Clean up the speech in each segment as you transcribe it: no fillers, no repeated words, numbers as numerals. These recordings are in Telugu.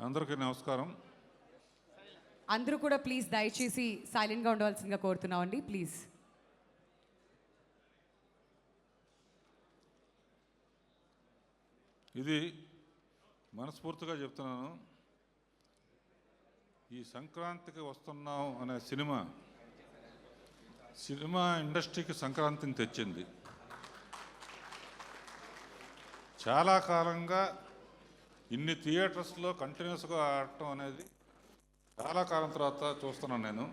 అందరికీ నమస్కారం. అందరూ కూడా ప్లీజ్ దయచేసి సైలెంట్గా ఉండవలసిందిగా కోరుతున్నామండి ప్లీజ్. ఇది మనస్ఫూర్తిగా చెప్తున్నాను. ఈ సంక్రాంతికి వస్తున్నాం అనే సినిమా ఇండస్ట్రీకి సంక్రాంతిని తెచ్చింది. చాలా కాలంగా ఇన్ని థియేటర్స్లో కంటిన్యూస్గా ఆడటం అనేది చాలా కాలం తర్వాత చూస్తున్నాను నేను.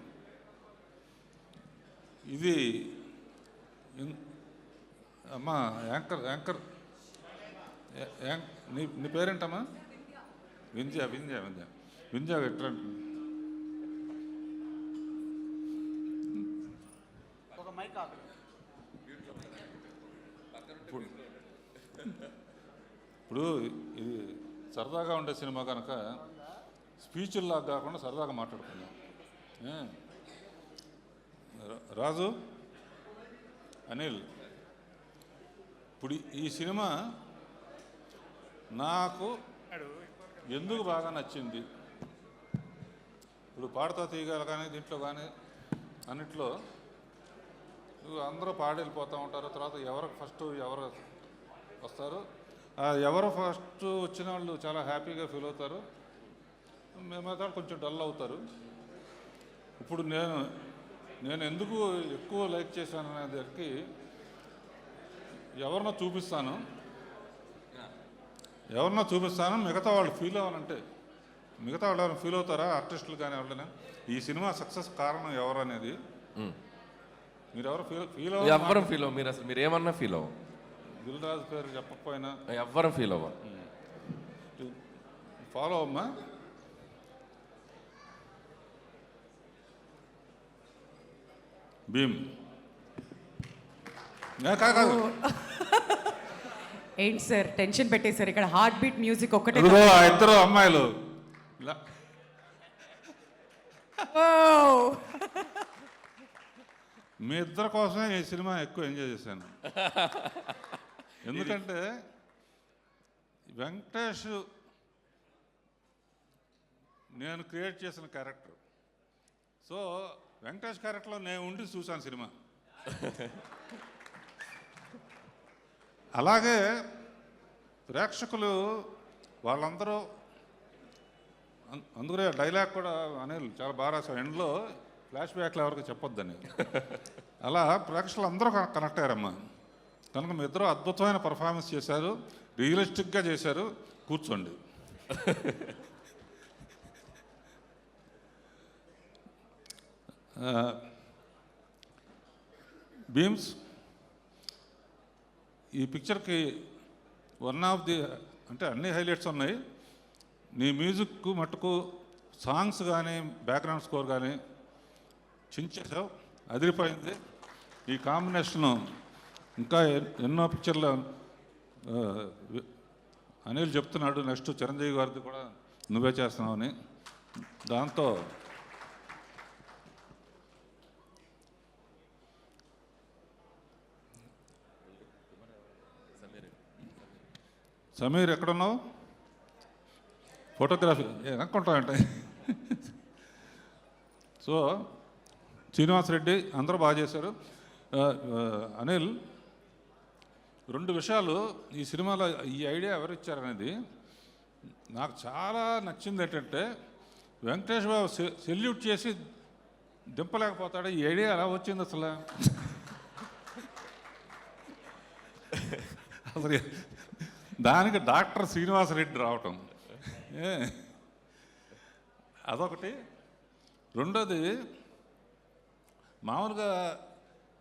ఇది అమ్మా యాంకర్ నీ పేరేంటమ్మా? వింధ్య ఎట్లా ఇప్పుడు ఇది సరదాగా ఉండే సినిమా కనుక స్పీచ్ల్లాగా కాకుండా సరదాగా మాట్లాడుకుందాం. రాజు, అనిల్, ఇప్పుడు ఈ సినిమా నాకు ఎందుకు బాగా నచ్చింది? ఇప్పుడు పాడుతా తీయగల కానీ దీంట్లో కానీ అన్నిట్లో అందరూ పాడి వెళ్ళిపోతూ ఉంటారు. తర్వాత ఎవరు వస్తారు, ఎవరు ఫస్ట్ వచ్చిన వాళ్ళు చాలా హ్యాపీగా ఫీల్ అవుతారు, మేమైతే కొంచెం డల్ అవుతారు. ఇప్పుడు నేను ఎందుకు ఎక్కువ లైక్ చేశాను అనే దానికి ఎవరినో చూపిస్తాను, మిగతా వాళ్ళు ఫీల్ అవ్వాలంటే మిగతా వాళ్ళు ఎవరైనా ఫీల్ అవుతారా? ఆర్టిస్టులు కానీ ఎవరైనా ఈ సినిమా సక్సెస్ కారణం ఎవరు అనేది మీరు ఎవరు ఫీల్ ఎవ్వరం ఫీల్ అవ్వ. మీరు ఏమన్నా ఫీల్ అవ్వ. దిల్ రాజు పేరు చెప్పకపోయినా ఎవ్వరం ఫీల్ అవ్వ. ఫాలో అమ్మా. భీమ్ కాదు, ఏంటి సార్ టెన్షన్ పెట్టేశారు? ఇక్కడ హార్ట్ బీట్ మ్యూజిక్ ఒక్కటే. ఇద్దరు అమ్మాయిలు మీ ఇద్దరి కోసమే ఈ సినిమా ఎక్కువ ఎంజాయ్ చేశాను. ఎందుకంటే వెంకటేష్ నేను క్రియేట్ చేసిన క్యారెక్టర్. సో వెంకటేష్ క్యారెక్టర్లో నేను ఉండి చూశాను సినిమా. అలాగే ప్రేక్షకులు వాళ్ళందరూ అందుకనే డైలాగ్ కూడా అనిల్ చాలా బాగా రాశారు. ఎండ్లో ఫ్లాష్ బ్యాక్లో ఎవరికి చెప్పొద్దని. అలా ప్రేక్షకులు అందరూ కనెక్ట్ అయ్యారమ్మా. కనుక మీ ఇద్దరు అద్భుతమైన పర్ఫార్మెన్స్ చేశారు, రియలిస్టిక్గా చేశారు. కూర్చోండి. భీమ్స్, ఈ పిక్చర్కి వన్ ఆఫ్ ది అంటే అన్ని హైలైట్స్ ఉన్నాయి. నీ మ్యూజిక్ మట్టుకు సాంగ్స్ కానీ బ్యాక్గ్రౌండ్ స్కోర్ కానీ చించేసావు, అదిరిపోయింది. ఈ కాంబినేషను ఇంకా ఎన్నో పిక్చర్లు అనిల్ చెప్తున్నాడు, నెక్స్ట్ చిరంజీవి గారిది కూడా నువ్వే చేస్తున్నావని. దాంతో సమీర్ ఎక్కడున్నావు? ఫోటోగ్రఫీ అనుకుంటామంటే. సో శ్రీనివాసరెడ్డి అందరూ బాగా చేశారు. అనిల్, రెండు విషయాలు ఈ సినిమాలో ఈ ఐడియా ఎవరు ఇచ్చారనేది నాకు చాలా నచ్చింది. ఏంటంటే వెంకటేష్ బాబు సెల్యూట్ చేసి దింపలేకపోతాడు. ఈ ఐడియా ఎలా వచ్చింది అసలు? అసలు దానికి డాక్టర్ శ్రీనివాసరెడ్డి రావటం అదొకటి. రెండోది, మామూలుగా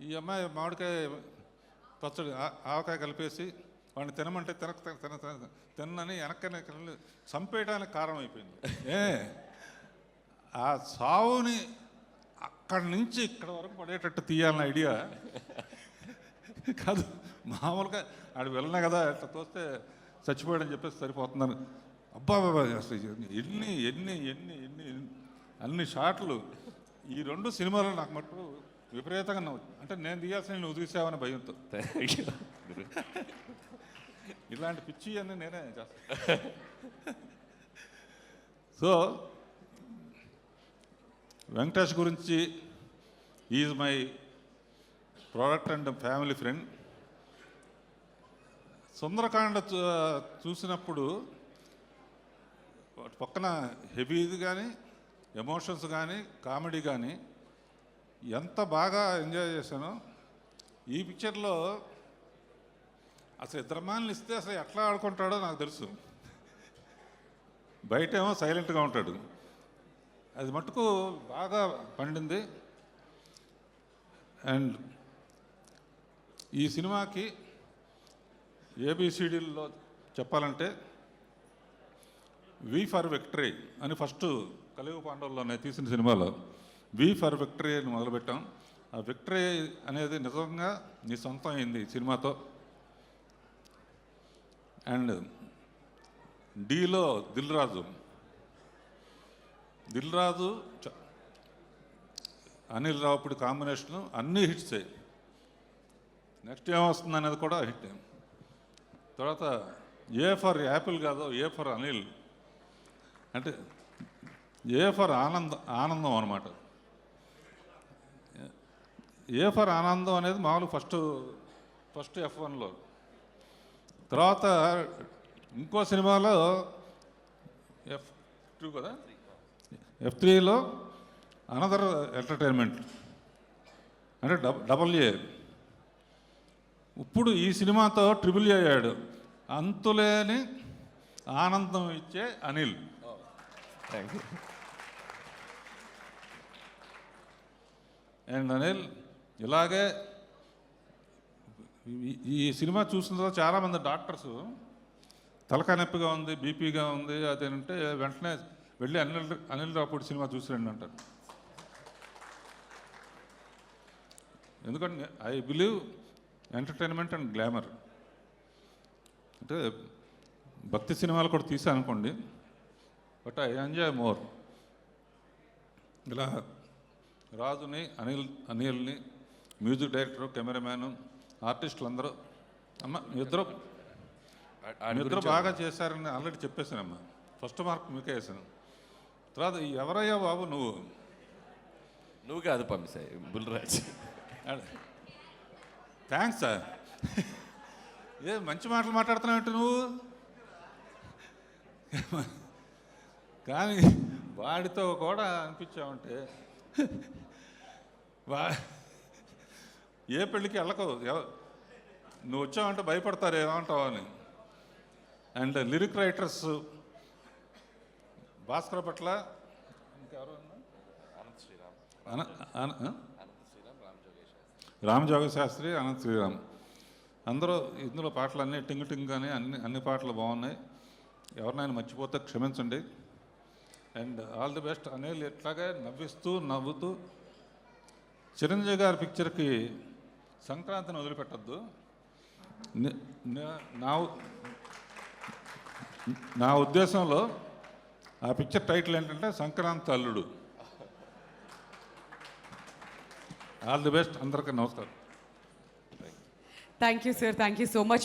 ఈ అమ్మాయి మామిడికాయ పచ్చడి ఆవకాయ కలిపేసి వాడిని తినమంటే తినని వెనక్కనే చంపేయడానికి కారణం అయిపోయింది. ఆ సావుని అక్కడి నుంచి ఇక్కడ వరకు పడేటట్టు తీయాలన్న ఐడియా కాదు. మామూలుగా ఆడు వెళ్ళినా కదా అట్లా తోస్తే చచ్చిపోయాడని చెప్పేసి సరిపోతుందని. అబ్బా అసలు ఎన్ని ఎన్ని ఎన్ని ఎన్ని అన్ని షాట్లు ఈ రెండు సినిమాలు నాకు మట్టు విపరీతంగా నవ్వు. అంటే నేను తీయాల్సిన నువ్వు తీసావని భయంతో. ఇలాంటి పిచ్చి అన్నీ నేనే చేస్తాను. సో వెంకటేష్ గురించి is my product and family friend. Sundarakanda చూసినప్పుడు పక్కన హెవీది కానీ ఎమోషన్స్ కానీ కామెడీ కానీ ఎంత బాగా ఎంజాయ్ చేశానో ఈ పిక్చర్లో అసలు ఇద్దరు అమ్మాయిలను ఇస్తే అసలు ఎట్లా ఆడుకుంటాడో నాకు తెలుసు. బయటేమో సైలెంట్గా ఉంటాడు. అది మటుకు బాగా పండింది. అండ్ ఈ సినిమాకి ఏబిసిడీల్లో చెప్పాలంటే వి ఫర్ విక్టరీ అని ఫస్ట్ కలియుగ పాండవుల్లోనే తీసిన సినిమాలో వి ఫర్ విక్టరీ అని మొదలుపెట్టాం. ఆ విక్టరీ అనేది నిజంగా నీ సొంతం అయింది ఈ సినిమాతో. అండ్ డీలో దిల్ రాజు అనిల్ రావుపూడి కాంబినేషను అన్నీ హిట్సే. నెక్స్ట్ ఏమొస్తుంది అనేది కూడా హిట్. తర్వాత ఏ ఫర్ యాపిల్ కాదు, ఏ ఫర్ అనిల్ అంటే ఏ ఫర్ ఆనందం అనమాట. ఏ ఫర్ ఆనందం అనేది మామూలు ఫస్ట్ F1లో. తర్వాత ఇంకో సినిమాలో F2 కదా, F3లో అనదర్ ఎంటర్టైన్మెంట్ అంటే డబల్ ఏ. ఇప్పుడు ఈ సినిమాతో ట్రిపుల్ ఏ అయ్యాడు. అంతులేని ఆనందం ఇచ్చే Anil. Thank you. And Anil ఇలాగే ఈ సినిమా చూసిన తర్వాత చాలామంది డాక్టర్స్ తలకాయ నొప్పిగా ఉంది, బీపీగా ఉంది అదేంటే వెంటనే వెళ్ళి అనిల్ రావుపూడి సినిమా చూసిరండి అంటారు. ఎందుకంటే I believe entertainment and glamour. అంటే భక్తి సినిమాలు కూడా తీసాను అనుకోండి, బట్ ఐ ఎంజాయ్ మోర్. ఇలా రాజుని అనిల్ని మ్యూజిక్ డైరెక్టరు, కెమెరామ్యాను, ఆర్టిస్టులు అందరూ మీ ఇద్దరు బాగా చేశారని ఆల్రెడీ చెప్పేశానమ్మా. ఫస్ట్ మార్క్ మీకే వేసాను. తర్వాత ఎవరయ్యా బాబు నువ్వు కాదు పంపిస్తాయి బుల్రాజ్. Thanks sir. ఏ మంచి మాటలు మాట్లాడుతున్నావు నువ్వు. కానీ వాడితో కూడా అనిపించావంటే ఏ పెళ్ళికి వెళ్ళకు, నువ్వు వచ్చావంటే భయపడతారు ఏమంటావు అని. అండ్ లిరిక్ రైటర్స్ భాస్కర్ పట్ల ఇంకెవరు, రామ్ జోగ శాస్త్రి, అనంత్ శ్రీరామ్ అందరూ ఇందులో పాటలన్నీ టింగ్ కానీ అన్ని పాటలు బాగున్నాయి. ఎవరినైనా మర్చిపోతే క్షమించండి. And all the best. Anil ఎట్లాగే నవ్వుతూ చిరంజీవి గారి పిక్చర్కి సంక్రాంతిని వదిలిపెట్టద్దు. నా ఉద్దేశంలో ఆ పిక్చర్ టైటిల్ ఏంటంటే సంక్రాంతి అల్లుడు. All the best. అందరికీ నమస్కారం. Thank you sir, thank you so much.